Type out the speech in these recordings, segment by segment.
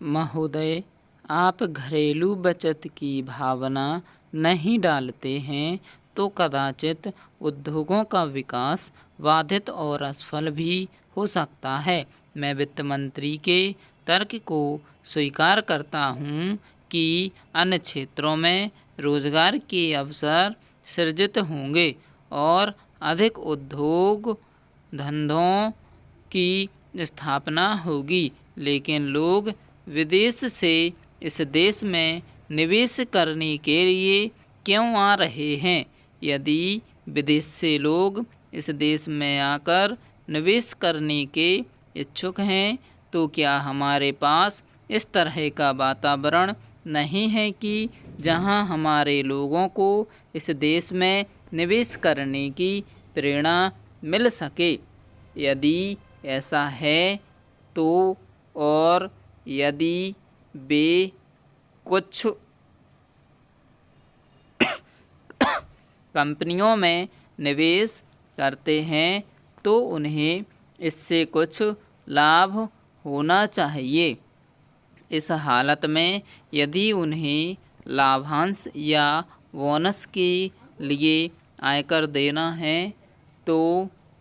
महोदय, आप घरेलू बचत की भावना नहीं डालते हैं तो कदाचित उद्योगों का विकास बाधित और असफल भी हो सकता है। मैं वित्त मंत्री के तर्क को स्वीकार करता हूं कि अन्य क्षेत्रों में रोजगार के अवसर सृजित होंगे और अधिक उद्योग धंधों की स्थापना होगी, लेकिन लोग विदेश से इस देश में निवेश करने के लिए क्यों आ रहे हैं? यदि विदेश से लोग इस देश में आकर निवेश करने के इच्छुक हैं, तो क्या हमारे पास इस तरह का वातावरण नहीं है कि जहां हमारे लोगों को इस देश में निवेश करने की प्रेरणा मिल सके? यदि ऐसा है तो और यदि वे कुछ कंपनियों में निवेश करते हैं तो उन्हें इससे कुछ लाभ होना चाहिए। इस हालत में यदि उन्हें लाभांश या बोनस के लिए आयकर देना है तो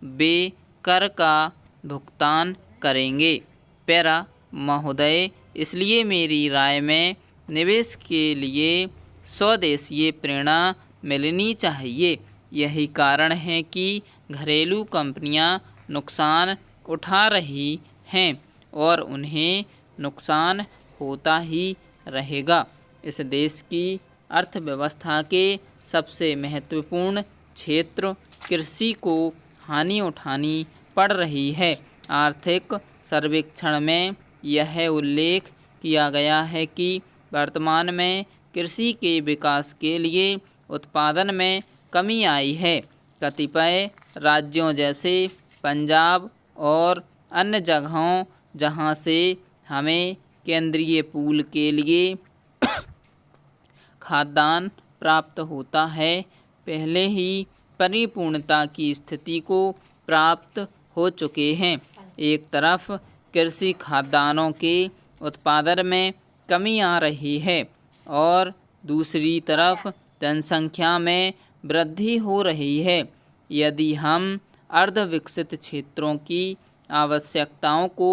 वे कर का भुगतान करेंगे। पैरा महोदय, इसलिए मेरी राय में निवेश के लिए स्वदेशीय प्रेरणा मिलनी चाहिए। यही कारण है कि घरेलू कंपनियां नुकसान उठा रही हैं और उन्हें नुकसान होता ही रहेगा। इस देश की अर्थव्यवस्था के सबसे महत्वपूर्ण क्षेत्र कृषि को हानि उठानी पड़ रही है। आर्थिक सर्वेक्षण में यह उल्लेख किया गया है कि वर्तमान में कृषि के विकास के लिए उत्पादन में कमी आई है। कतिपय राज्यों जैसे पंजाब और अन्य जगहों जहां से हमें केंद्रीय पूल के लिए खाद्यान्न प्राप्त होता है, पहले ही परिपूर्णता की स्थिति को प्राप्त हो चुके हैं। एक तरफ कृषि खाद्यान्नों के उत्पादन में कमी आ रही है और दूसरी तरफ जनसंख्या में वृद्धि हो रही है। यदि हम अर्धविकसित क्षेत्रों की आवश्यकताओं को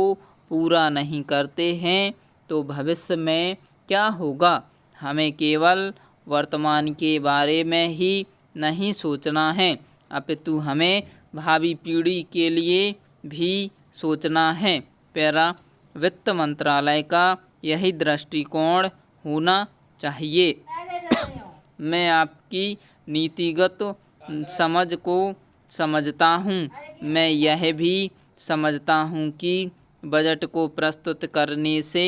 पूरा नहीं करते हैं तो भविष्य में क्या होगा? हमें केवल वर्तमान के बारे में ही नहीं सोचना है, अपितु हमें भावी पीढ़ी के लिए भी सोचना है। पैरा वित्त मंत्रालय का यही दृष्टिकोण होना चाहिए। मैं आपकी नीतिगत समझ को समझता हूँ। मैं यह भी समझता हूँ कि बजट को प्रस्तुत करने से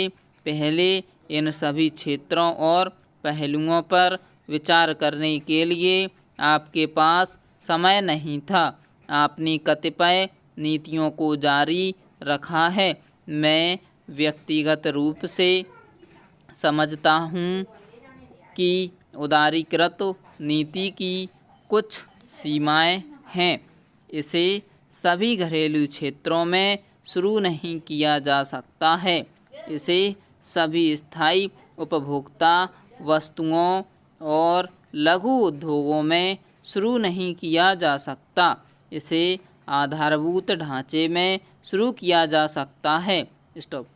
पहले इन सभी क्षेत्रों और पहलुओं पर विचार करने के लिए आपके पास समय नहीं था। आपने कतिपय नीतियों को जारी रखा है। मैं व्यक्तिगत रूप से समझता हूँ कि उदारीकृत नीति की कुछ सीमाएं हैं। इसे सभी घरेलू क्षेत्रों में शुरू नहीं किया जा सकता है। इसे सभी स्थायी उपभोक्ता वस्तुओं और लघु उद्योगों में शुरू नहीं किया जा सकता। इसे आधारभूत ढांचे में शुरू किया जा सकता है। स्टॉप।